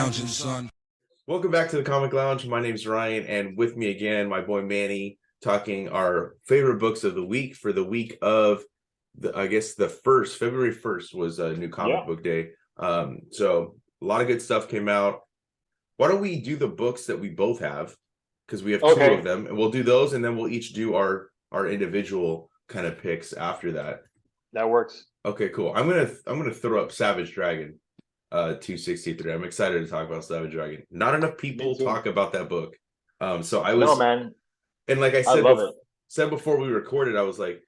lounging, son. Welcome back to the Comic Lounge. My name's Ryan, and with me again, my boy Manny, talking our favorite books of the week for the week of February 1st was a new comic book day. So a lot of good stuff came out. Why don't we do the books that we both have? Because we have two of them, and we'll do those, and then we'll each do our individual kind of picks after that. That works. Okay, cool. I'm gonna throw up Savage Dragon. 263. I'm excited to talk about Savage Dragon. Not enough people talk about that book. So I was, no, man. And like I said before we recorded, I was like,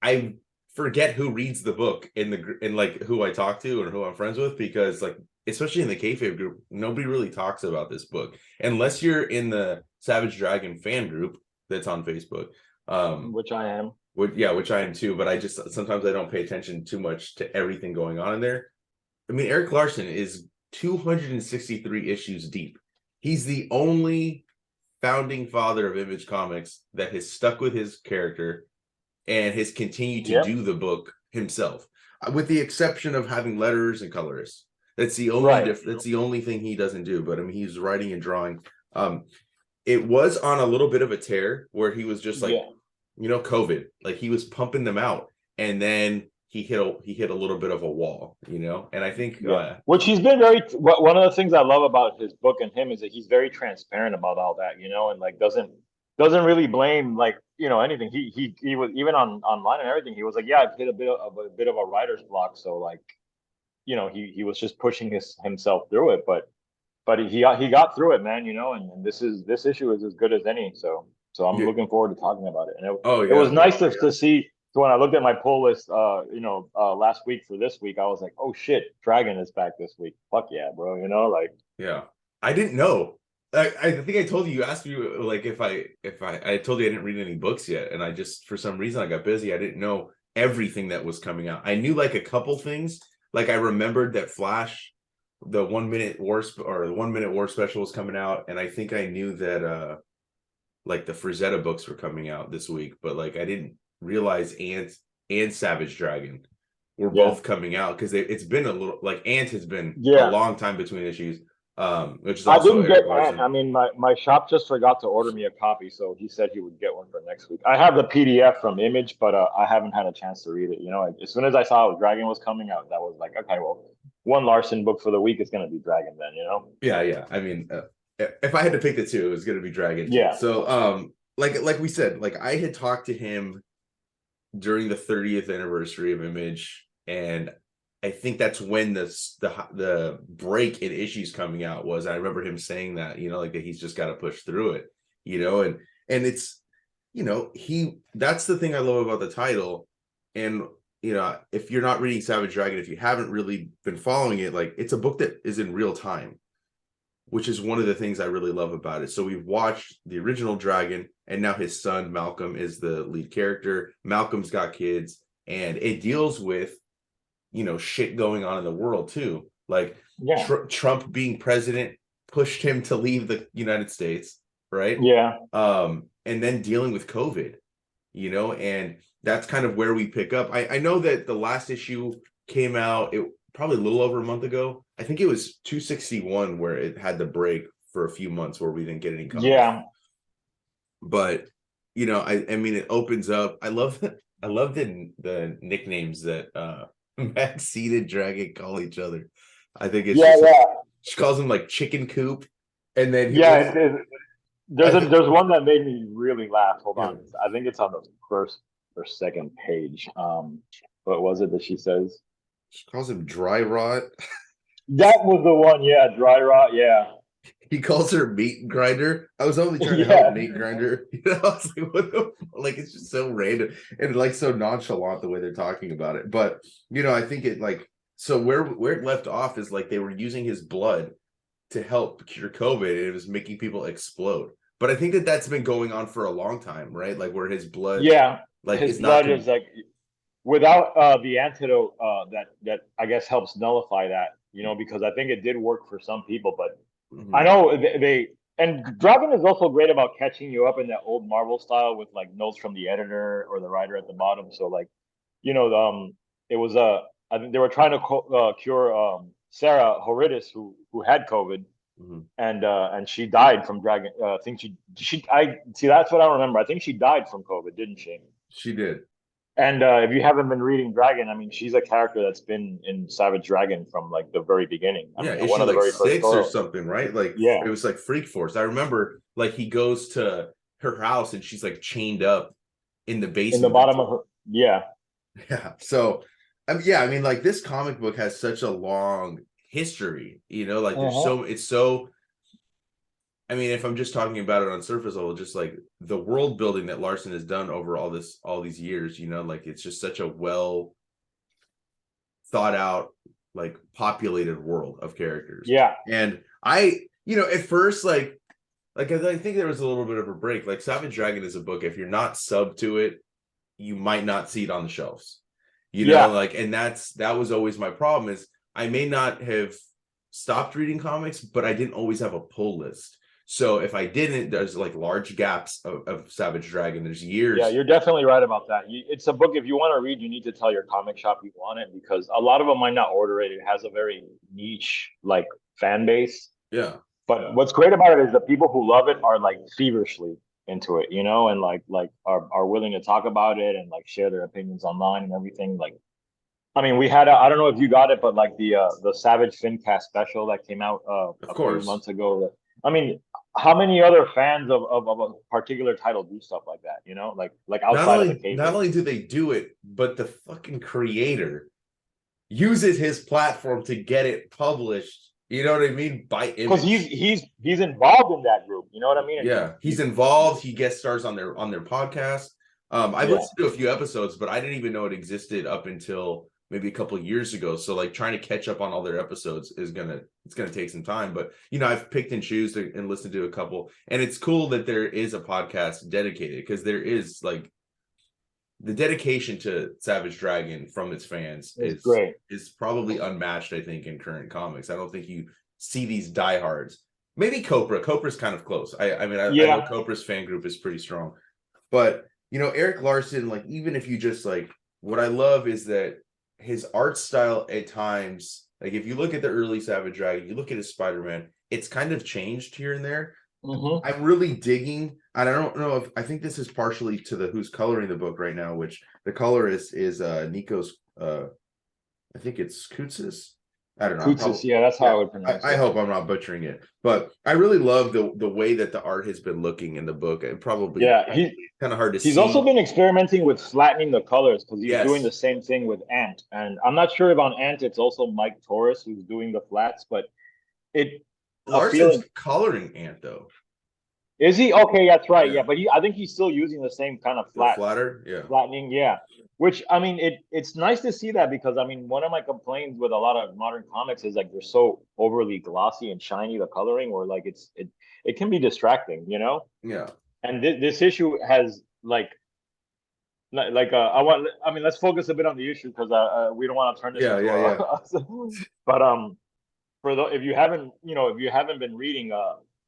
I forget who reads the book and like who I talk to and who I'm friends with, because like, especially in the kayfabe group, nobody really talks about this book unless you're in the Savage Dragon fan group that's on Facebook. Which I am. Which I am too, but I just sometimes I don't pay attention too much to everything going on in there. I mean, Eric Larson is 263 issues deep. He's the only founding father of Image Comics that has stuck with his character and has continued to do the book himself, with the exception of having letters and colorists. That's the only that's the only thing he doesn't do. But I mean, he's writing and drawing. It was on a little bit of a tear where he was just like, COVID, like he was pumping them out, and then he hit a little bit of a wall, and I think which he's been one of the things I love about his book and him is that he's very transparent about all that, and like doesn't really blame anything. He was even online and everything. He was like, I've hit a bit of a writer's block, so like, he was just pushing himself through it, but he got through it, man, and this issue is as good as any, so I'm looking forward to talking about it. And it was nice to see. So when I looked at my pull list, last week for this week, I was like, "Oh shit, Dragon is back this week! Fuck yeah, bro!" I didn't know. I think I told you. You asked me like if I told you I didn't read any books yet, and I just for some reason I got busy. I didn't know everything that was coming out. I knew like a couple things. Like I remembered that Flash, the 1 minute war the 1 minute war special was coming out, and I think I knew that like the Frazetta books were coming out this week, but like I didn't realize Ant and Savage Dragon were both coming out, because it's been a little like Ant has been a long time between issues, which is also I didn't get Ant. I mean, my shop just forgot to order me a copy, so he said he would get one for next week. I have the PDF from Image, but I haven't had a chance to read it. As soon as I saw Dragon was coming out, that was like, okay, well, one Larson book for the week is going to be Dragon then, Yeah. I mean, if I had to pick the two, it was going to be Dragon. Yeah. So like we said, like I had talked to him during the 30th anniversary of Image, and I think that's when the break in issues coming out was. I remember him saying that, like that he's just got to push through it, and it's, that's the thing I love about the title. And if you're not reading Savage Dragon, if you haven't really been following it, like it's a book that is in real time, which is one of the things I really love about it. So we've watched the original Dragon, and now his son Malcolm is the lead character. Malcolm's got kids, and it deals with shit going on in the world too. Like Trump being president pushed him to leave the United States, right? And then dealing with COVID, and that's kind of where we pick up. I know that the last issue came out probably a little over a month ago. I think it was 261 where it had the break for a few months where we didn't get any comics. But I mean, it opens up. I love the nicknames that Maxine and Dragon call each other. I think it's she calls him like Chicken Coop, and then there's one that made me really laugh. Hold on, I think it's on the first or second page. What was it that she says? She calls him Dry Rot. That was the one, Dry Rot, He calls her Meat Grinder. I was only trying to help Meat Grinder. I was like, what the like, it's just so random and like so nonchalant the way they're talking about it. But I think it like, so where it left off is like they were using his blood to help cure COVID, and it was making people explode. But I think that's been going on for a long time, right? Like where his blood, like his blood is like without the antidote that I guess helps nullify that, because I think it did work for some people, but I know and Dragon is also great about catching you up in that old Marvel style with like notes from the editor or the writer at the bottom. So like, it was I think they were trying to cure Sarah Horidis, who had COVID, Mhm. and she died from Dragon. I think she I see that's what I remember. I think she died from COVID, didn't she? She did. And if you haven't been reading Dragon, I mean, she's a character that's been in Savage Dragon from like the very beginning. I Yeah, mean, one issue of the like very first 6 or stories. something, right? Like Yeah, it was like Freak Force. I remember like he goes to her house and she's like chained up in the in the basement. bottom of her. Yeah. Yeah. So yeah, I mean, like this comic book has such a long history, like there's Uh-huh. so it's so I mean, if I'm just talking about it on surface level, just like the world building that Larson has done over all these years, like it's just such a well thought out, like populated world of characters. Yeah. And at first, like I think there was a little bit of a break. Like Savage Dragon is a book. If you're not sub to it, you might not see it on the shelves. Yeah. Like, and that was always my problem is I may not have stopped reading comics, but I didn't always have a pull list. So if I didn't, there's like large gaps of Savage Dragon. There's Yeah, years. you're definitely right about that. It's a book, if you want to read, you need to tell your comic shop you want it because a lot of them might not order it. It has a very niche like fan base. Yeah. But what's great about it is the people who love it are like feverishly into it, and like are willing to talk about it and like share their opinions online and everything. Like, I mean, we had I don't know if you got it, but like the Savage Fincast special that came out Of a few course. months ago. I mean, how many other fans of a particular title do stuff like that? Like Not outside of the only not kayfabe. only do they do it, but the fucking creator uses his platform to get it published. You know what I mean? By Because Image. he's involved in that group. You know what I mean? And Yeah, he's involved. He guest stars on their podcast. I've yeah. listened to a few episodes, but I didn't even know it existed up until maybe a couple of years ago. So like trying to catch up on all their episodes it's gonna take some time. But I've picked and choose and listened to a couple, and it's cool that there is a podcast dedicated because there is like the dedication to Savage Dragon from its fans It's great. is probably unmatched, I think, in current comics. I don't think you see these diehards. Maybe Copra. Copra's kind of close. I know Yeah. Copra's fan group is pretty strong. But Eric Larson, like even if you just like what I love is that his art style at times, like if you look at the early Savage Dragon, you look at his Spider-Man, it's kind of changed here and there. Hmm. I'm really digging, and I don't know if I think this is partially to the who's coloring the book right now, which the color is Nico's I think it's Kutsis. I don't know. Kutsis, yeah, that's how Yeah. I would pronounce I it. hope I'm not butchering it, but I really love the way that the art has been looking in the book. It probably Yeah, kind of hard to he's also see. been experimenting with flattening the colors because he's doing the Yes, same thing with Ant. And I'm not sure if on Ant it's also Mike Torres who's doing the flats, but it a Larson's feeling. coloring Ant though. Is he? Okay, that's right. Yeah, Yeah, but I think he's still using the same kind of the flatter. Yeah, flattening. Yeah, which I mean, it's nice to see that because I mean, one of my complaints with a lot of modern comics is like they're so overly glossy and shiny the coloring, or like it can be distracting. yeah, And this issue has I mean, let's focus a bit on the issue because we don't want to turn this yeah, into yeah, yeah. but for the if you haven't been reading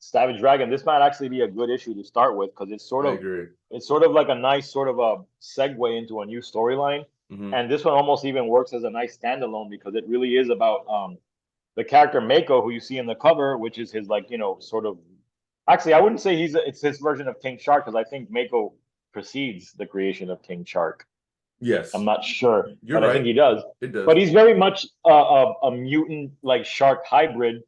Savage Dragon, this might actually be a good issue to start with because I agree. it's sort of like a nice sort of a segue into a new storyline, Hmm. and this one almost even works as a nice standalone because it really is about the character Mako who you see in the cover, which is his like sort of actually I wouldn't say it's his version of King Shark because I think Mako precedes the creation of King Shark. I'm Yes, not sure, you're but I think right. he does. It does. But he's very much a mutant like shark hybrid,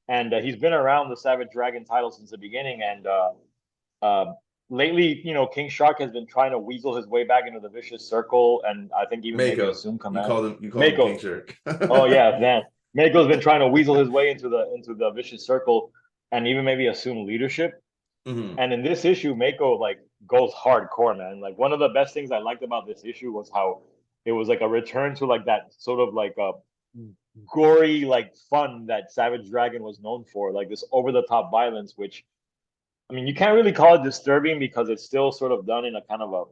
and he's been around the Savage Dragon title since the beginning. And uh, lately, King Shark has been trying to weasel his way back into the vicious circle, and I think even maybe Mako. assume command. You called him King Mako. Shark. Oh yeah, man. Mako's been trying to weasel his way into the vicious circle, and even maybe assume leadership. Hmm. And in this issue, Mako like goes hardcore, man. Like one of the best things I liked about this issue was how it was like a return to like that sort of like a gory like fun that Savage Dragon was known for, like this over the top violence, which I mean you can't really call it disturbing because it's still sort of done in a kind of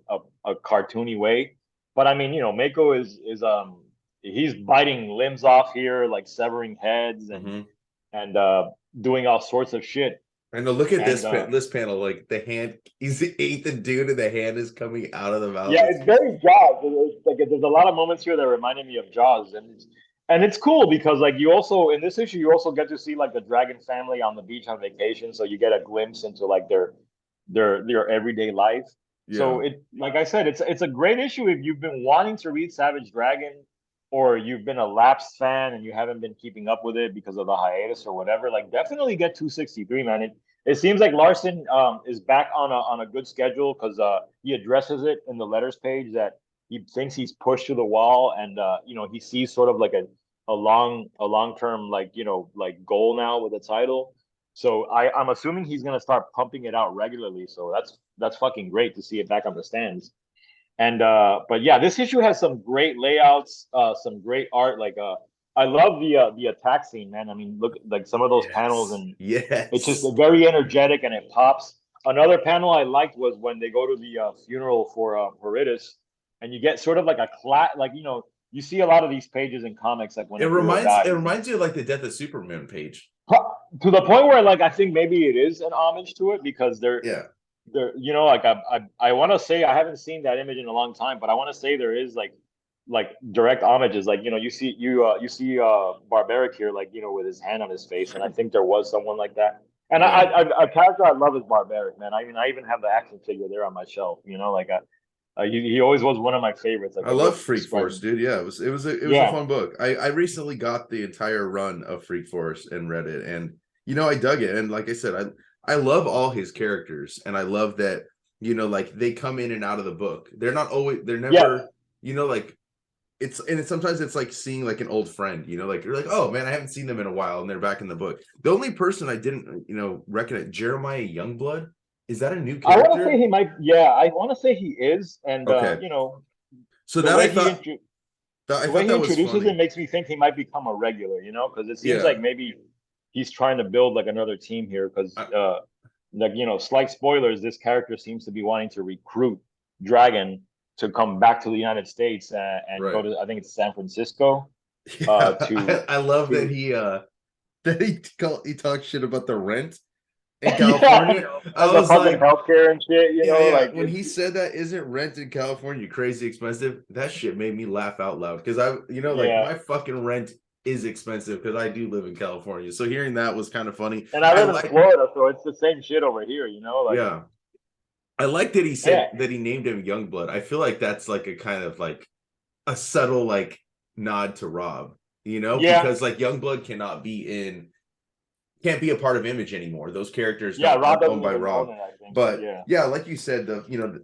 a cartoony way. But I mean, Mako is he's biting limbs off here, like severing heads Hmm. and doing all sorts of shit. And look at And this panel, like the hand, he's ate the dude, and the hand is coming out of the mouth. yeah, it's very Jaws. Like there's a lot of moments here that reminded me of Jaws, and it's cool because like you also in this issue you also get to see like the dragon family on the beach on vacation, so you get a glimpse into like their everyday life. So Yeah. it, like I said, it's a great issue if you've been wanting to read Savage Dragon, or you've been a lapsed fan and you haven't been keeping up with it because of the hiatus or whatever. Like definitely get 263, man. It seems like Larson is back on a good schedule because he addresses it in the letters page that he thinks he's pushed to the wall, and he sees sort of like a long term, like like goal now with the title. So I'm assuming he's gonna start pumping it out regularly. So that's fucking great to see it back on the stands. And but yeah, this issue has some great layouts, some great art. Like I love the attack scene, man. I mean, look, like some of those panels, Yes. and it's just Yes. very energetic and it pops. Another panel I liked was when they go to the funeral for Heritus, and you get sort of like a like you see a lot of these pages in comics, like when It a hero reminds it dies, and reminds you of like the Death of Superman page. to the point where like I think maybe it is an homage to it because Yeah. there like I want to say I haven't seen that image in a long time, but I want to say there is like direct homages. Like you see Barbaric here, like with his hand on his face, and I think there was someone like that. And Yeah. a character I love is Barbaric, man. I mean, I even have the action figure there on my shelf. Like he always was one of my favorites, like I a real love Freak Force, striking. dude. Yeah, it was a Yeah, fun book. I recently got the entire run of Freak Force and read it, and I dug it. And like I said, I love all his characters, and I love that like they come in and out of the book. They're yeah. never like sometimes it's like seeing like an old friend. Like you're like, oh man, I haven't seen them in a while, and they're back in the book. The only person I didn't recognize, Jeremiah Youngblood. Is that a new I want to say character? he might. Yeah, I want to say he is, and Okay, so the that way he I the way thought he that was introduces it funny. makes me think he might become a regular, because it seems Yeah. like maybe he's trying to build like another team here. Because I, like slight spoilers, this character seems to be wanting to recruit Dragon to come back to the United States, and go right. to, I think it's San Francisco, Yeah, to I love that to he talks shit about the rent in yeah, California. I and the was fucking like, healthcare and shit, yeah, yeah. like When he said that, isn't rent in California crazy expensive? That shit made me laugh out loud because like yeah. my fucking rent is expensive because I do live in California. So hearing that was kind of funny. And I I live in like, Florida, so it's the same shit over here, like yeah, I like that he said yeah, that he named him Youngblood. I feel like that's like a kind of like a subtle like nod to Rob, yeah, because like Youngblood can't be a part of Image anymore. Those characters yeah. Rob aren't owned doesn't by even own Rob. it, I think. But Yeah. yeah, like you said,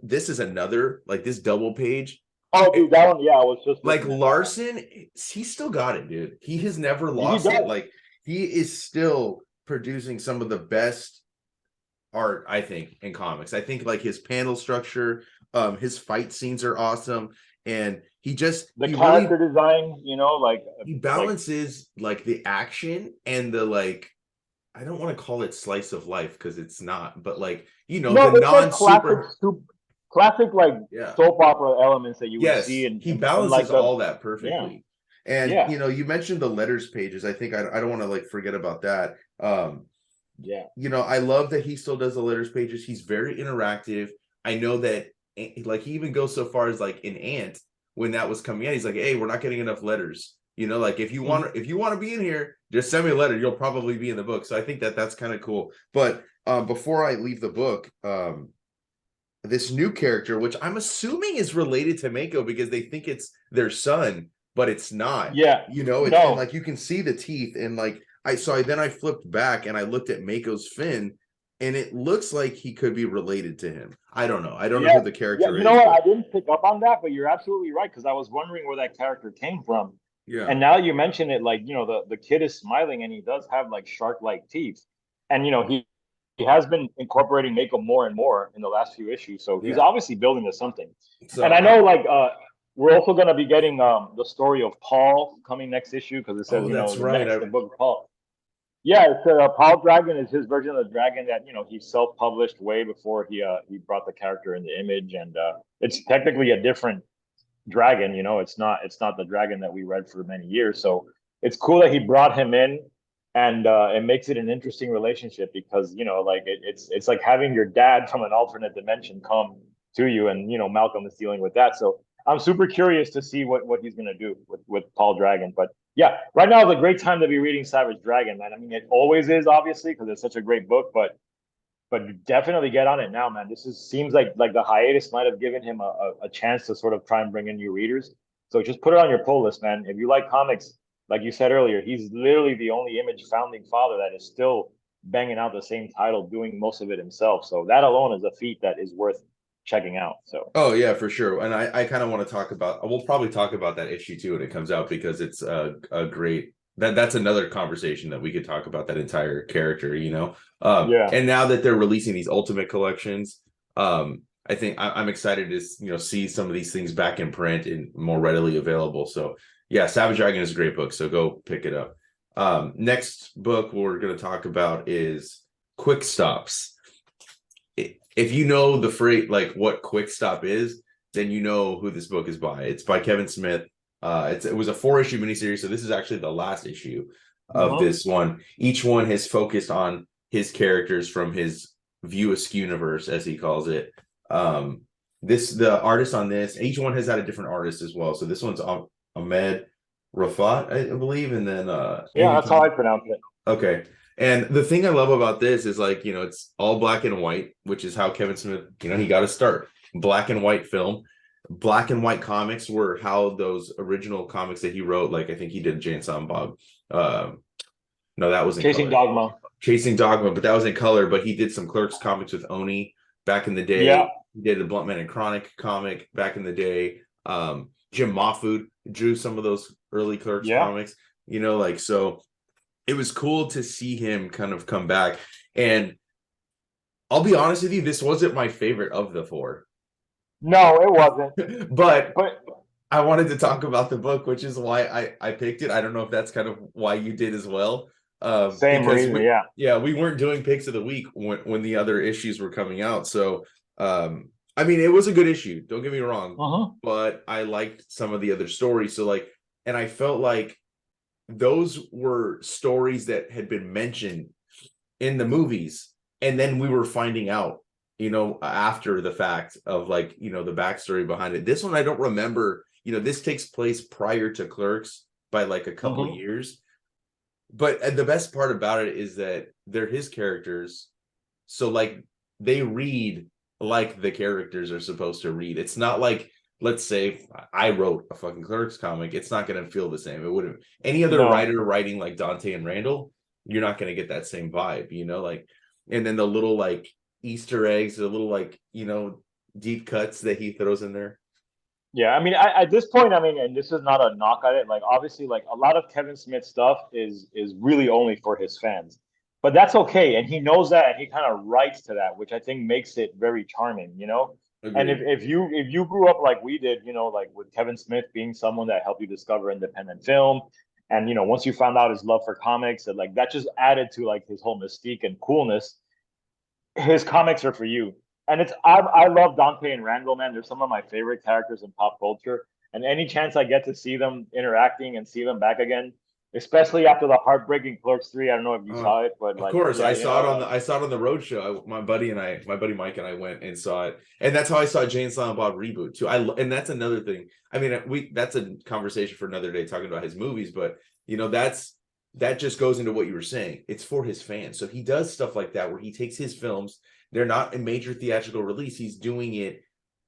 this is another like this double page. Oh, It, dude, that one. Yeah, I was just like looking at that one. Larson, he still got it, dude. He has never He lost it. does. Like he is still producing some of the best art, I think, in comics. I think like his panel structure, his fight scenes are awesome, and The he really character design, he like balances like the action and the like. I don't want to call it slice of life because it's not, but like the no, it's like non super. classic like Yeah. soap opera elements that you would see Yes, in he like balances the, all that yeah, perfectly. And yeah, you mentioned the letters pages. I think I don't want to like forget about that. yeah, I love that he still does the letters pages. He's very interactive. I know that like he even goes so far as like in Ant when that was coming in, he's like, "Hey, we're not getting enough letters. Like Mhm. if you want to be in here, just send me a letter. You'll probably be in the book." So I think that that's kind of cool. But before I leave the book, this new character, which I'm assuming is related to Mako because they think it's their son, but it's not. Yeah. It's and No. like you can see the teeth, and like I flipped back and I looked at Mako's fin, and it looks like he could be related to him. I don't know. I don't know Yeah. who the Yeah. character You know is, what? but I didn't pick up on that, but you're absolutely right because I was wondering where that character came from. yeah, And now you mention it, like, the kid is smiling and he does have like shark-like teeth. And he has been incorporating Mako more and more in the last few issues. So he's yeah. obviously building to something. And So I know like we're also gonna be getting the story of Paul coming next issue because it says, oh, that's the right. next the book of Paul. Yeah, it's Paul Dragon is his version of the dragon that he self-published way before he brought the character in the Image, and it's technically a different dragon. It's not the dragon that we read for many years. So it's cool that he brought him in, and it makes it an interesting relationship because like it's like having your dad from an alternate dimension come to you, and Malcolm is dealing with that. So I'm super curious to see what he's gonna do with Paul Dragon. But yeah, right now is a great time to be reading Savage Dragon, man. I mean, it always is, obviously, because it's such a great book, but definitely get on it now, man. This is seems like the hiatus might have given him a chance to sort of try and bring in new readers. So just put it on your pull list, man. If you like comics, like you said earlier, he's literally the only Image founding father that is still banging out the same title, doing most of it himself. So that alone is a feat that is worth checking out. So Oh yeah, for sure. And I kind of want to talk about. We'll probably talk about that issue too when it comes out because it's a great. That's another conversation that we could talk about that entire character. yeah, And now that they're releasing these Ultimate collections, I think I'm excited to see some of these things back in print and more readily available. So yeah, Savage Dragon is a great book. So go pick it up. Next book we're going to talk about is Quick Stops. If you know the phrase, like what Quick Stop is, then you know who this book is by. It's by Kevin Smith. It was a 4-issue miniseries, so this is actually the last issue of uh-huh. this one. Each one has focused on his characters from his View Askew universe, as he calls it. The artist on this, each one has had a different artist as well. So this one's Ahmed Rafat, I believe, and then Yeah, Andy that's how I Tom. pronounce it. Okay. And the thing I love about this is like, it's all black and white, which is how Kevin Smith, he got to start. Black and white film. Black and white comics were how those original comics that he wrote, like I think he did Jay and Silent Bob. No, that was in Chasing color. Dogma. Chasing Dogma, but that was in color. But he did some Clerks comics with Oni back in the Yeah, day. He did the Bluntman and Chronic comic back in the day. Jim Mahfood drew some of those early Clerks yeah. comics, like so it was cool to see him kind of come back. And I'll be honest with you, this wasn't my favorite of the four. No, it wasn't. But But I wanted to talk about the book, which is why I picked it. I don't know if that's kind of why you did as well. same Because reason, yeah. we weren't doing picks of the week when the other issues were coming out. So I mean, it was a good issue, don't get me wrong, Uh-huh. but I liked some of the other stories. So like, and I felt like those were stories that had been mentioned in the movies, and then we were finding out, after the fact of like, the backstory behind it. This one I don't remember. This takes place prior to Clerks by like a couple of Uh-huh. years. But the best part about it is that they're his characters, so like they read like the characters are supposed to read. It's not like, let's say if I wrote a fucking Clerks comic, it's not going to feel the same. It wouldn't. Any other No. writer writing like Dante and Randall, you're not going to get that same vibe, like. And then the little like Easter eggs, the little like deep cuts that he throws in there. Yeah, I mean, at this point, I mean, and this is not a knock at it. Like, obviously, like a lot of Kevin Smith stuff is really only for his fans, but that's okay, and he knows that, and he kind of writes to that, which I think makes it very charming, you know. And if Agreed. if you grew up like we did, like with Kevin Smith being someone that helped you discover independent film, and once you found out his love for comics, and like that just added to like his whole mystique and coolness. His comics are for you. And I love Dante and Randall, man. They're some of my favorite characters in pop culture. And any chance I get to see them interacting and see them back again, especially after the heartbreaking Clerks 3, I don't know if you Uh, saw it, but of like, course, yeah, I saw it on the road show. My buddy Mike and I went and saw it, and that's how I saw Jane Silent Bob reboot too. And that's another thing. I mean, that's a conversation for another day talking about his movies, but that just goes into what you were saying. It's for his fans, so he does stuff like that where he takes his films. They're not a major theatrical release. He's doing it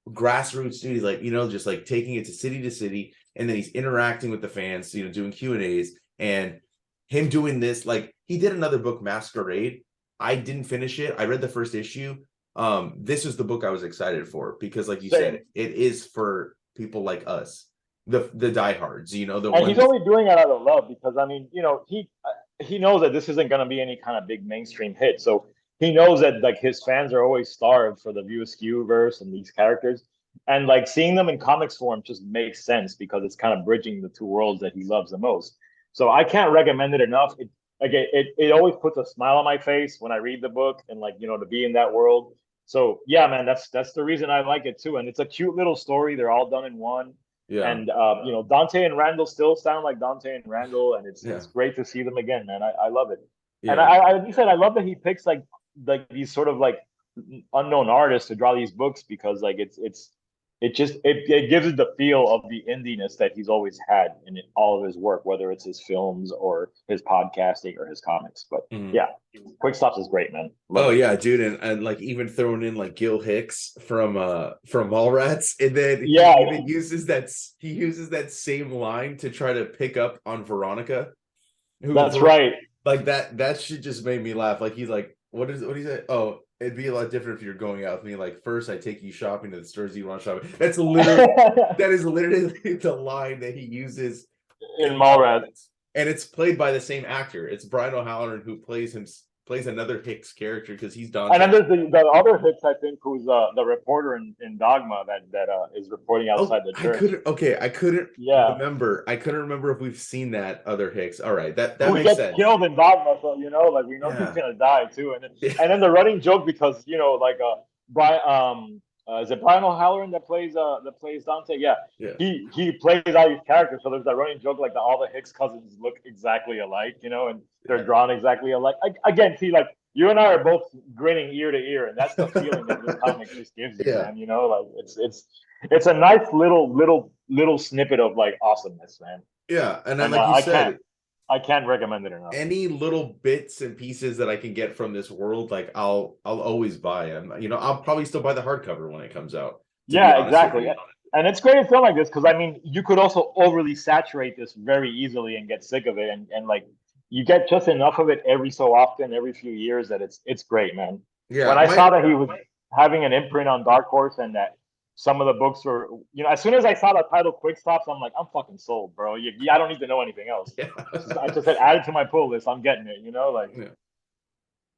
grassroots duties, like just like taking it to city, and then he's interacting with the fans, doing Q&As. And him doing this, like he did another book, Masquerade. I didn't finish it. I read the first issue. This is the book I was excited for because, like you said, same. it is for people like us, the diehards, the And he's ones. only doing it out of love because I mean, he knows that this isn't going to be any kind of big mainstream hit. So he knows that like his fans are always starved for the View Askew verse and these characters, and like seeing them in comics form just makes sense because it's kind of bridging the two worlds that he loves the most. So I can't recommend it enough. It always puts a smile on my face when I read the book and like to be in that world. So yeah, man, that's the reason I like it too. And it's a cute little story. They're all done in one. Yeah, And Dante and Randall still sound like Dante and Randall, and yeah, it's great to see them again, man. I love it. And yeah. like you said, I love that he picks like these sort of like unknown artists to draw these books because like it's it gives it the feel of the indiness that he's always had in all of his work, whether it's his films or his podcasting or his comics. But Mhm. yeah, Quick Stops is great, man. Love Oh it. yeah, dude, and like even throwing in like Gil Hicks from Mallrats, and then he Yeah, even uses that same line to try to pick up on Veronica, who that's right. like that shit just made me laugh. Like he's like, what do you say? Oh, it'd be a lot different if you're going out with me. Like first I take you shopping to the stores you want to shop at. That is literally the line that he uses In in Mallrats. Mallrats. And it's played by the same actor. It's Brian O'Halloran who plays another Hicks character because he's And Dante. then there's the other Hicks, I think, who's the reporter in Dogma that is reporting Oh, outside the church. I Yeah, couldn't remember if we've seen that other Hicks. All right, that who makes gets sense. killed in Dogma, so like we know he's Yeah. gonna die too. Yeah. And then the running joke because like Brian is it Brian O'Halloran that plays Dante? Yeah, Yeah. he plays all these characters. So there's that running joke like all the Hicks cousins look exactly alike, and they're Yeah. drawn exactly alike. Again, see, like you and I are both grinning ear to ear, and that's the feeling that this comic just gives you, Yeah. man. Like it's a nice little snippet of like awesomeness, man. Yeah. And then And like you I said, can't recommend it enough. any little bits and pieces that I can get from this world, like I'll always buy them. I'll probably still buy the hardcover when it comes out, to be Yeah, honest with exactly. you. And it's great to film like this because I mean, you could also overly saturate this very easily and get sick of it, and like you get just enough of it every so often, every few years that it's great, man. When Yeah, I my saw that he was having an imprint on Dark Horse and that some of the books were, as soon as I saw the title Quick Stops, I'm like, I'm fucking sold, bro. I don't need to know anything else. yeah. I just said add it to my pull list. I'm getting it, like. Yeah.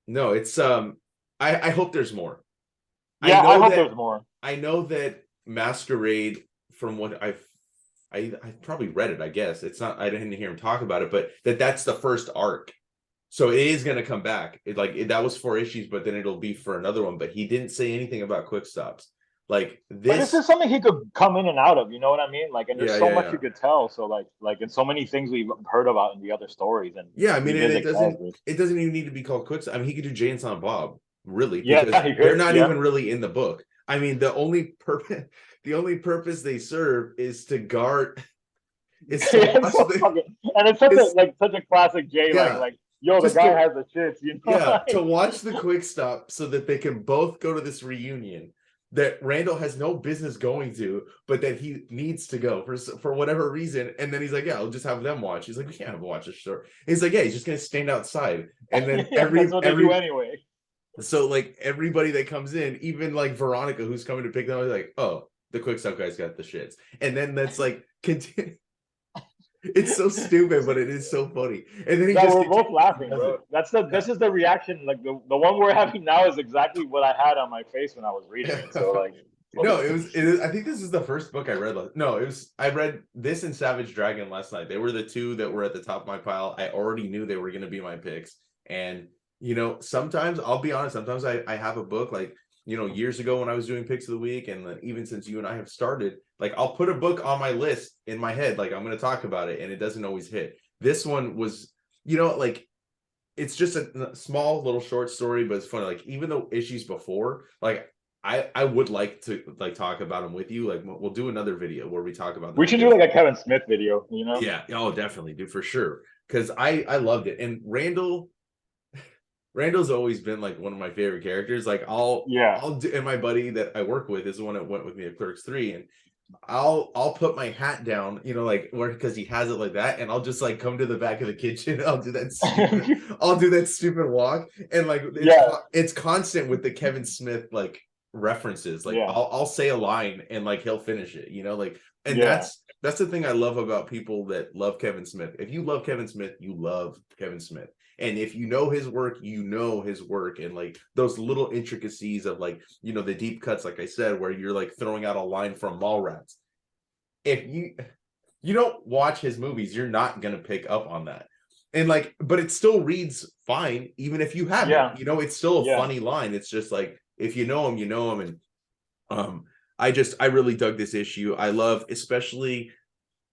No, it's I hope there's more. I Yeah, I know hope that there's more. I know that Masquerade, from what I probably read it, I guess. It's not I didn't hear him talk about it, but that's the first arc. So it is going to come back. That was 4 issues, but then it'll be for another one. But he didn't say anything about quick stops. Like But this this, is something he could come in and out of, you know what I mean? Like, and there's yeah, so yeah, much yeah, you could tell. So like, and so many things we've heard about in the other stories and yeah. I mean, and revisit characters. it doesn't even need to be called quick. I mean, he could do Jay and Silent Bob, really, Yeah, because he they're could. not Yeah, even really in the book. I mean, the only purpose they serve is to guard, is to it's watch so the, fucking, and it's such a is like such a classic Jay. yeah, Yo, the just guy to has the shits, yeah, to like, watch the quick stop so that they can both go to this reunion that Randall has no business going to, but that he needs to go for whatever reason. And then he's like, "Yeah, I'll just have them watch." He's like, "We can't have them watch this show." He's like, "Yeah, he's just gonna stand outside." And then yeah, that's what they do anyway. so like everybody that comes in, even like Veronica, who's coming to pick them up, is like, "Oh, the quick stop guy's got the shits." And then that's like continue. It's so stupid, but it is so funny. And then he No, just we're both continues and laughing, does bro. it. This is the reaction. Like the one we're having now is exactly what I had on my face when I was reading it. So Yeah. like, No, it is. I think this is the first book I read. No, I read this and Savage Dragon last night. They were the two that were at the top of my pile. I already knew they were going to be my picks. And, sometimes I'll be honest, sometimes I have a book like, years ago when I was doing picks of the week. And then even since you and I have started, like I'll put a book on my list in my head, like I'm going to talk about it. And it doesn't always hit. This one was, like, it's just a small little short story, but it's funny. Like even though issues before, like I would like to like talk about them with you. Like we'll do another video where we talk about them we should do because like a Kevin Smith video. yeah, oh definitely, dude, for sure. Because I loved it, and Randall's always been like one of my favorite characters. Like Yeah. I'll do, and my buddy that I work with is the one that went with me at Clerks 3, and I'll put my hat down, like where because he has it like that, and I'll just like come to the back of the kitchen. I'll do that stupid walk, and like Yeah. it's constant with the Kevin Smith like references. Like Yeah. I'll say a line and like he'll finish it, like, and Yeah. that's the thing I love about people that love Kevin Smith. If you love Kevin Smith, you love Kevin Smith. And if you know his work, and like those little intricacies of like, the deep cuts, like I said, where you're like throwing out a line from Mallrats. If you don't watch his movies, you're not gonna pick up on that. And like, but it still reads fine, even if you haven't. Yeah. It's still a Yeah. funny line. It's just like if you know him, you know him. And I really dug this issue. I love, especially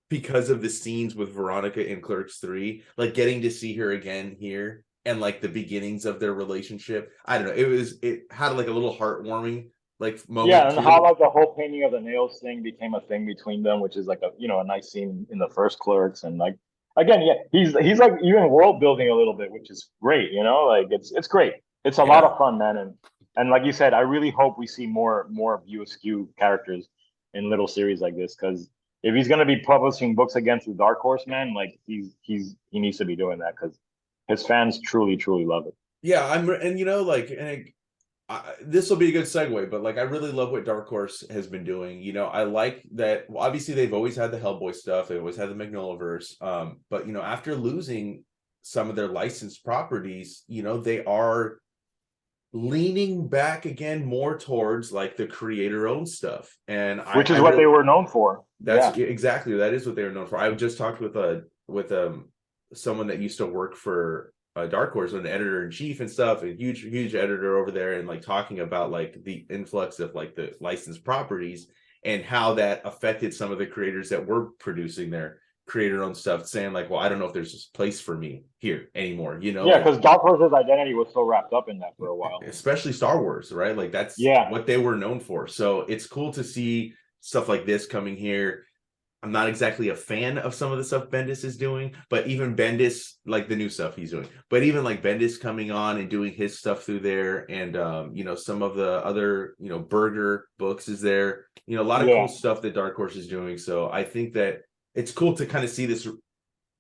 because of the scenes with Veronica in Clerks 3, like getting to see her again here and like the beginnings of their relationship. I don't know. It had like a little heartwarming moment Yeah, and how too. like the whole painting of the nails thing became a thing between them, which is like a a nice scene in the first Clerks, and like again, yeah, he's like even world building a little bit, which is great, like it's great. It's a lot Yeah. of fun, man, and like you said, I really hope we see more of View Askew characters in little series like this, because if he's gonna be publishing books again through Dark Horse, man, like he needs to be doing that because his fans truly love it. Yeah, and this will be a good segue, but like I really love what Dark Horse has been doing. I like that. Well, obviously, they've always had the Hellboy stuff. They always had the Magnolaverse. But after losing some of their licensed properties, they are leaning back again more towards like the creator-owned stuff. And Which I is what they really were known for. that's Yeah. exactly that is what they were known for. I just talked with someone that used to work for Dark Horse, an editor in chief and stuff, a huge editor over there, and like talking about like the influx of like the licensed properties and how that affected some of the creators that were producing their creator owned stuff, saying like, well, I don't know if there's this place for me here anymore. Yeah, Like because Dark Horse's identity was so wrapped up in that for a while. especially Star Wars, right? Like that's Yeah. what they were known for. So it's cool to see stuff like this coming here. I'm not exactly a fan of some of the stuff Bendis is doing, but even Bendis, like the new stuff he's doing, but even like Bendis coming on and doing his stuff through there, and some of the other, Burger books is there, a lot of cool Yeah. stuff that Dark Horse is doing. So I think that it's cool to kind of see this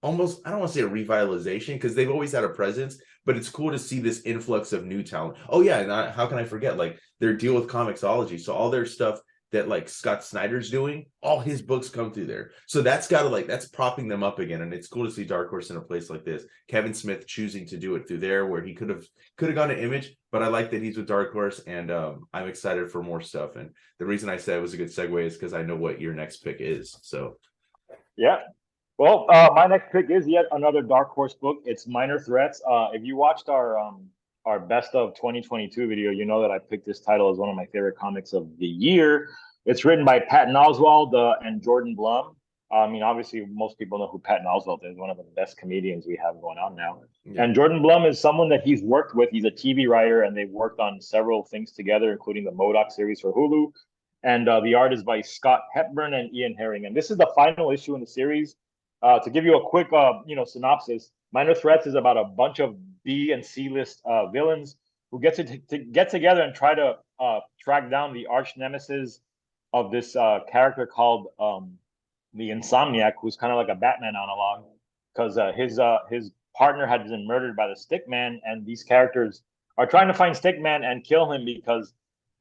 almost, I don't want to say a revitalization because they've always had a presence, but it's cool to see this influx of new talent. Oh yeah, and how can I forget like their deal with Comixology? So all their stuff that like Scott Snyder's doing, all his books come through there. So that's propping them up again, and it's cool to see Dark Horse in a place like this. Kevin Smith choosing to do it through there where he could have gone to Image, but I like that he's with Dark Horse, and I'm excited for more stuff. And the reason I said it was a good segue is because I know what your next pick is. So Yeah. Well, my next pick is yet another Dark Horse book. It's Minor Threats. If you watched our best of 2022 video, you know that I picked this title as one of my favorite comics of the year. It's written by Patton Oswalt and Jordan Blum. I mean, obviously, most people know who Patton Oswalt is, one of the best comedians we have going on now. yeah. And Jordan Blum is someone that he's worked with. He's a TV writer, and they've worked on several things together, including the MODOK series for Hulu. And the art is by Scott Hepburn and Ian Herring. And this is the final issue in the series. To give you a quick, synopsis, Minor Threats is about a bunch of B and C list villains who to get together and try to track down the arch nemesis of this character called the Insomniac, who's kind of like a Batman on along, because his partner had been murdered by the Stickman, and these characters are trying to find Stickman and kill him because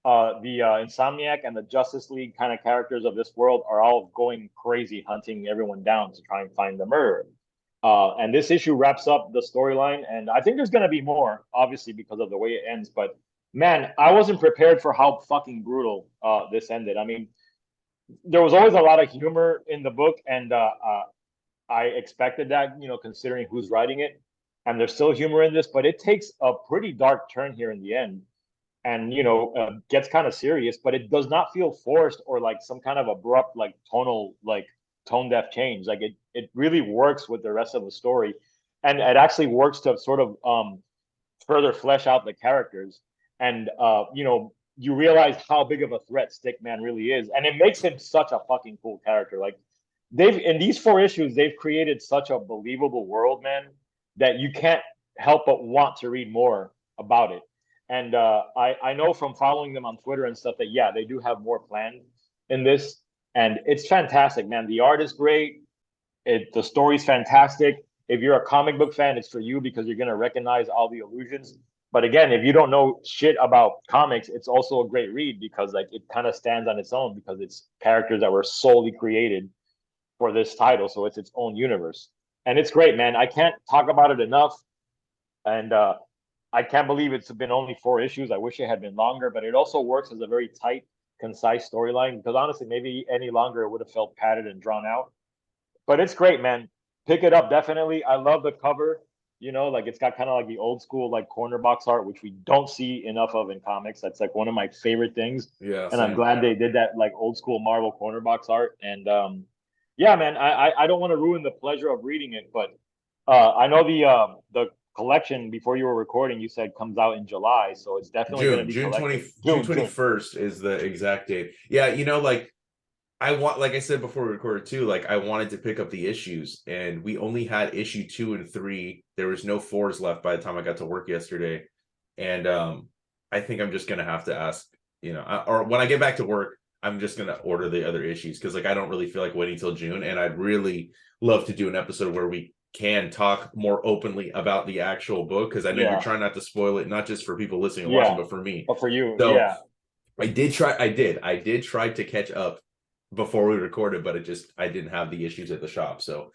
the Insomniac and the Justice League kind of characters of this world are all going crazy, hunting everyone down to try and find the murderer. And this issue wraps up the storyline, and I think there's going to be more, obviously, because of the way it ends. But man, I wasn't prepared for how fucking brutal this ended. I mean, there was always a lot of humor in the book, and I expected that, considering who's writing it. And there's still humor in this, but it takes a pretty dark turn here in the end and gets kind of serious, but it does not feel forced or like some kind of abrupt like tonal like tone deaf change. Like it really works with the rest of the story, and it actually works to sort of further flesh out the characters, and you realize how big of a threat Stickman really is, and it makes him such a fucking cool character. Like they've in these 4 issues they've created such a believable world, man, that you can't help but want to read more about it. And I know from following them on Twitter and stuff that yeah, they do have more planned in this, and it's fantastic, man. The art is great. The story's fantastic. If you're a comic book fan, it's for you because you're gonna recognize all the allusions. But again, if you don't know shit about comics, it's also a great read because like it kind of stands on its own because it's characters that were solely created for this title, so it's its own universe, and it's great, man. I can't talk about it enough, and I can't believe it's been only 4 issues. I wish it had been longer, but it also works as a very tight, concise storyline because honestly, maybe any longer it would have felt padded and drawn out. But it's great, man. Pick it up, definitely. I love the cover. Like it's got kind of like the old school like corner box art, which we don't see enough of in comics. That's like one of my favorite things. Yeah, And I'm same. glad they did that like old school Marvel corner box art. And yeah, man, I don't want to ruin the pleasure of reading it, but I know the collection before you were recording. You said comes out in July, so it's definitely going to be collected. June June. 21st is the exact date. Yeah, like like I said before we recorded too, like I wanted to pick up the issues, and we only had issue 2 and 3. There was no 4s left by the time I got to work yesterday. And I think I'm just gonna have to ask, or when I get back to work, I'm just gonna order the other issues, because like I don't really feel like waiting till June, and I'd really love to do an episode where we can talk more openly about the actual book, because I know you're Yeah, trying not to spoil it, not just for people listening and watching, yeah. but for me. But for you, So yeah. I did try to catch up before we recorded, but I didn't have the issues at the shop. So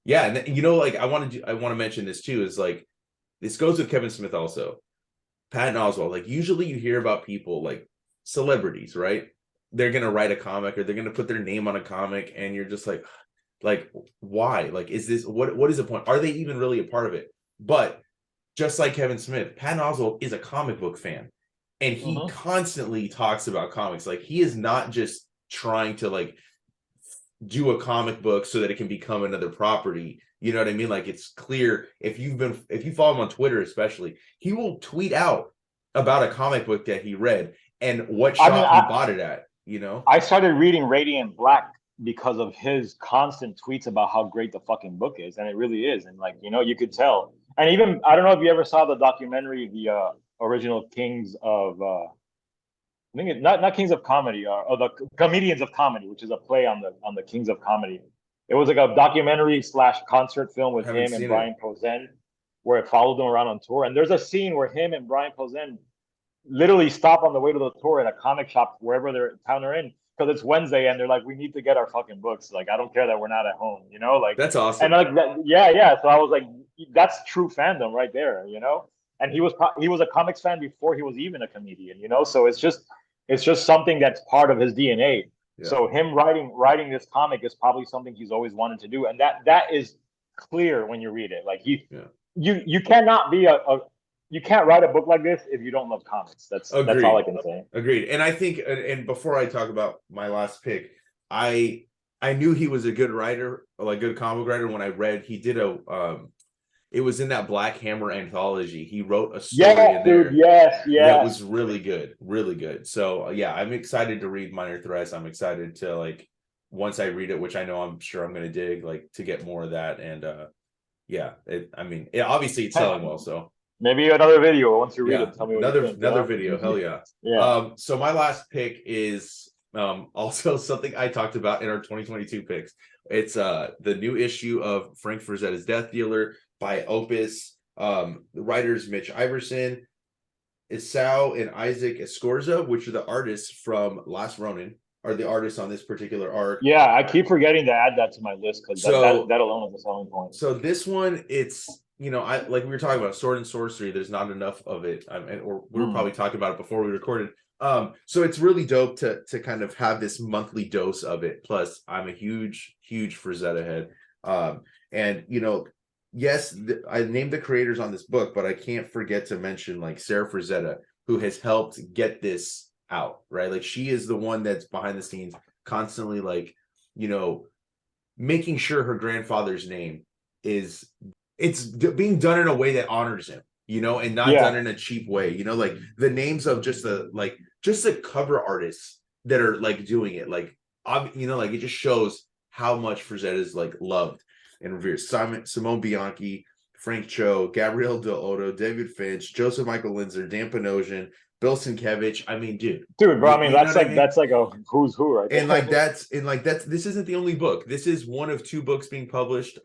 yeah, and like I want to mention this too, is like this goes with Kevin Smith also. Patton Oswalt, like usually you hear about people like celebrities, right? They're gonna write a comic, or they're gonna put their name on a comic, and you're just like why? Like, is this what is the point? Are they even really a part of it? But just like Kevin Smith, Patton Oswalt is a comic book fan, and he Mm-hmm. constantly talks about comics. Like, he is not just trying to like do a comic book so that it can become another property. You know what I mean? Like, it's clear, if you follow him on Twitter, especially, he will tweet out about a comic book that he read and what I mean, shop he bought it at. I started reading Radiant Black because of his constant tweets about how great the fucking book is, and it really is. And like, you could tell. And even I don't know if you ever saw the documentary, the original Kings of I think it's not Kings of Comedy, or the Comedians of Comedy, which is a play on the Kings of Comedy. It was like a documentary slash concert film I with haven't him and seen it. Brian Posehn, where it followed them around on tour. And there's a scene where him and Brian Posehn literally stop on the way to the tour at a comic shop wherever they're town they're in, because it's Wednesday and they're like, we need to get our fucking books. Like, I don't care that we're not at home, like, That's and awesome. like that, yeah, yeah. So I was like, that's true fandom right there. And he was a comics fan before he was even a comedian. So it's just something that's part of his DNA. Yeah. So him writing this comic is probably something he's always wanted to do, and that is clear when you read it. Like, Yeah. you cannot be you can't write a book like this if you don't love comics. That's all I Agreed. can say. Agreed. And I think, and before I talk about my last pick, I knew he was a good writer, like good comic writer, when I read he did it was in that Black Hammer anthology. He wrote a story Yes, in dude. there Yes, that yes. was really good, really good. So yeah, I'm excited to read Minor Threats. I'm excited to, like, once I read it, which I know I'm sure I'm going to dig, like, to get more of that. And yeah, obviously it's selling well. So Maybe another video once you read yeah, it. Tell me what you think. another video. Hell yeah. Yeah. So my last pick is also something I talked about in our 2022 picks. It's the new issue of Frank Frazetta's Death Dealer by Opus. The writers Mitch Iverson, Isao, and Isaac Escorza, which are the artists from Last Ronin, are the artists on this particular arc. Yeah, I keep forgetting to add that to my list because that, that So that alone is a selling point. so this one, it's, I, like we were talking about sword and sorcery, there's not enough of it. Or we were probably Mm. talking about it before we recorded. So it's really dope to kind of have this monthly dose of it. Plus, I'm a huge Frazetta head. And yes, I named the creators on this book, but I can't forget to mention, like, Sarah Frazetta, who has helped get this out, right? Like, she is the one that's behind the scenes, constantly, like, making sure her grandfather's name is being done in a way that honors him, and not done Yeah, in a cheap way. Like, the names of just the cover artists that are, like, doing it, like, like, it just shows how much Frazetta is, like, loved and revered. Simone Bianchi, Frank Cho, Gabrielle Deodo, David Finch, Joseph Michael Linzer, Dan Panosian, Bill Sienkiewicz. I mean, dude, dude, bro. I mean, you know that's what I like mean? that's like a who's who right And there. that's this isn't the only book. This is one of 2 books being published.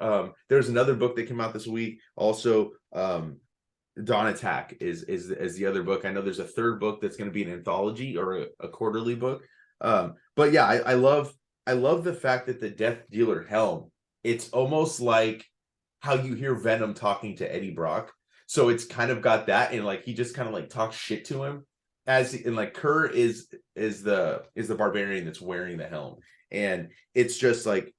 There's another book that came out this week also. Dawn Attack is the other book. I know there's a third book that's going to be an anthology or a quarterly book. But yeah, I love the fact that the Death Dealer helm, it's almost like how you hear Venom talking to Eddie Brock. So it's kind of got that, and like he just kind of like talks shit to him, and like Kerr is the barbarian that's wearing the helm. And it's just like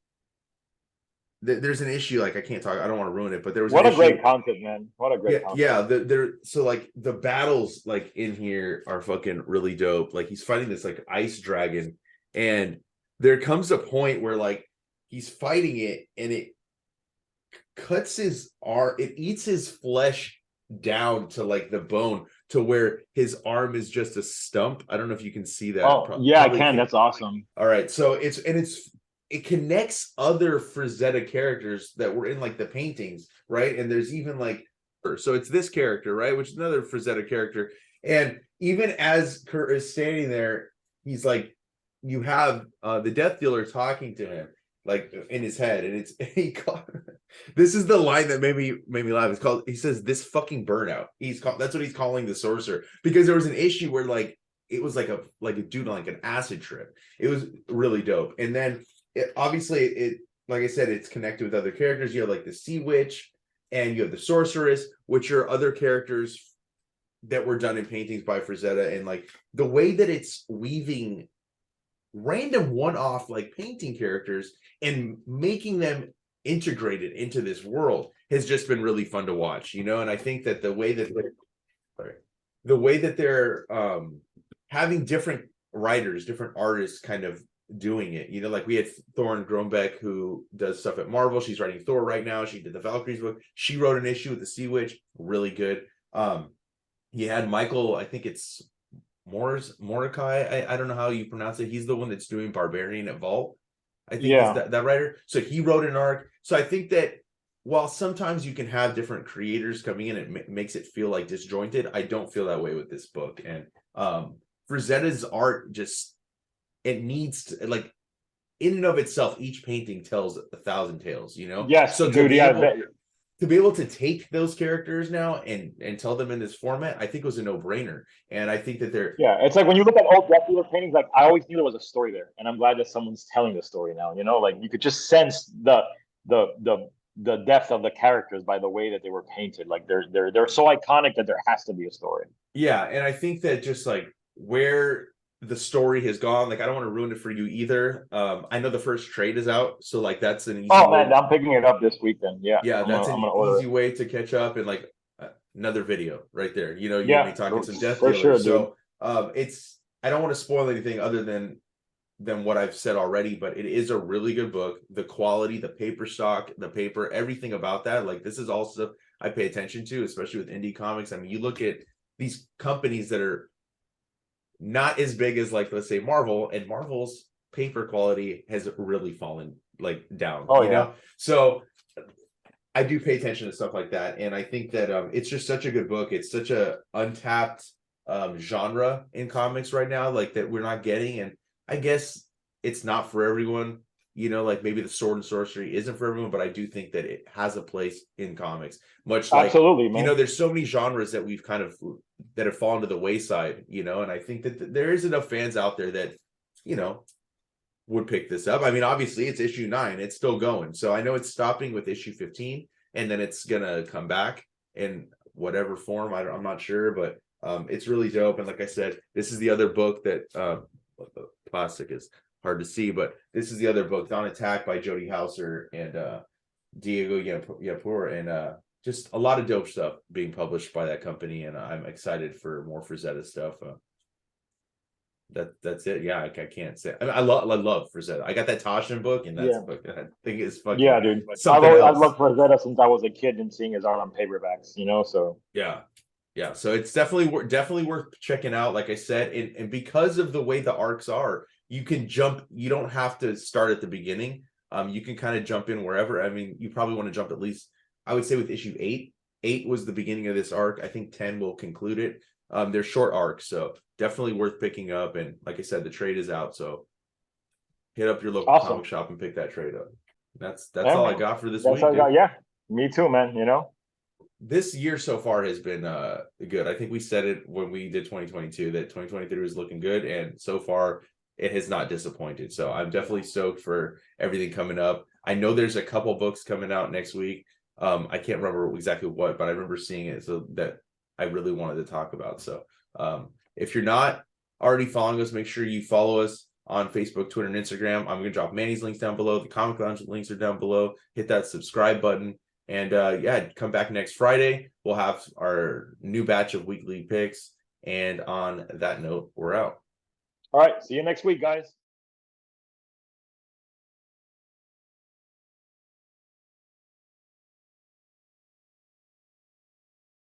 there's an issue, like, I can't talk, I don't want to ruin it, but there was an What a issue. great concept, man. What a great Yeah, concept. so like the battles, like, in here are fucking really dope. Like, he's fighting this, like, ice dragon, and there comes a point where, like, he's fighting it, and cuts his arm, it eats his flesh down to like the bone to where his arm is just a stump. I don't know if you can see that. Oh yeah, I Probably can. can. That's awesome. All right, so it connects other Frazetta characters that were in like the paintings, right? And there's even like, so it's this character, right, which is another Frazetta character. And even as Kurt is standing there, he's like, you have the Death Dealer talking to him like in his head, and it's this is the line that made me laugh. It's called, he says, "This fucking burnout." That's what he's calling the sorcerer, because there was an issue where like it was like a dude on like an acid trip. It was really dope. And then obviously it, like I said, it's connected with other characters. You have like the Sea Witch, and you have the Sorceress, which are other characters that were done in paintings by Frazetta. And like the way that it's weaving random one-off like painting characters and making them integrated into this world has just been really fun to watch, you know. And I think that the way that they're having different writers, different artists kind of doing it, you know, like we had Thorne Grombeck, who does stuff at Marvel. She's writing Thor right now. She did the Valkyries book. She wrote an issue with the Sea Witch, really good. He had Michael, I think it's Mordecai. I don't know how you pronounce it. He's the one that's doing Barbarian at Vault. I think he's Yeah, that writer. So he wrote an arc. So I think that while sometimes you can have different creators coming in, it makes it feel like disjointed. I don't feel that way with this book. And Frazetta's art just, it needs to, like, in and of itself, each painting tells 1,000 tales, you know. yes, So dude. Yeah, to be able to take those characters now and tell them in this format, I think was a no-brainer. And I think that they're, yeah. It's like when you look at old Dracula paintings, like I always knew there was a story there, and I'm glad that someone's telling the story now. You know, like you could just sense the depth of the characters by the way that they were painted. Like they're so iconic that there has to be a story. yeah. And I think that just like where the story has gone, like I don't want to ruin it for you either. I know the first trade is out, so like that's an easy Oh way. man, I'm picking it up this weekend. Yeah, Yeah, that's I'm an gonna order easy it. way to catch up. And like another video right there, you know, you and me Yeah, talking some Death for sure, Dealers. dude. So it's, I don't want to spoil anything other than what I've said already, but it is a really good book. The quality, the paper stock, the paper, everything about that, like this is all stuff I pay attention to, especially with indie comics. I mean, you look at these companies that are not as big as like, let's say Marvel, and Marvel's paper quality has really fallen like down, Oh you yeah, know. So I do pay attention to stuff like that, and I think that it's just such a good book. It's such a untapped genre in comics right now, like that we're not getting. And I guess it's not for everyone, you know, like maybe the sword and sorcery isn't for everyone, but I do think that it has a place in comics. Much like, absolutely, you know, man. there's so many genres that we've kind of that have fallen to the wayside, you know. And I think that there is enough fans out there that, you know, would pick this up. I mean, obviously it's issue 9, it's still going. So I know it's stopping with issue 15, and then it's gonna come back in whatever form. I'm not sure, but it's really dope. And like I said, this is the other book that the plastic is hard to see, but this is the other book, On Attack by Jody Hauser and Diego Yapur, and just a lot of dope stuff being published by that company. And I'm excited for more Frazetta stuff. That's it. Yeah, I can't say. I mean, I love Frazetta. I got that Toshin book, and that's Yeah, fucking, I think it's fucking yeah, dude. something I've else. loved Frazetta since I was a kid and seeing his art on paperbacks. You know, so Yeah, yeah. So it's definitely worth checking out. Like I said, and because of the way the arcs are, you can jump. You don't have to start at the beginning. You can kind of jump in wherever. I mean, you probably want to jump at least, I would say, with issue 8. 8 was the beginning of this arc. I think 10 will conclude it. They're short arcs, so definitely worth picking up. And like I said, the trade is out, so hit up your local awesome. comic shop and pick that trade up. That's Yeah, all I man. got for this That's all week, I got. dude. Yeah, me too, man. You know. This year so far has been good. I think we said it when we did 2022 that 2023 was looking good, and so far it has not disappointed. So I'm definitely stoked for everything coming up. I know there's a couple books coming out next week. I can't remember exactly what, but I remember seeing it, so that I really wanted to talk about. So if you're not already following us, make sure you follow us on Facebook, Twitter, and Instagram. I'm gonna drop Manny's links down below. The Comic Lounge links are down below. Hit that subscribe button. And yeah, come back next Friday. We'll have our new batch of weekly picks. And on that note, we're out. All right. See you next week, guys.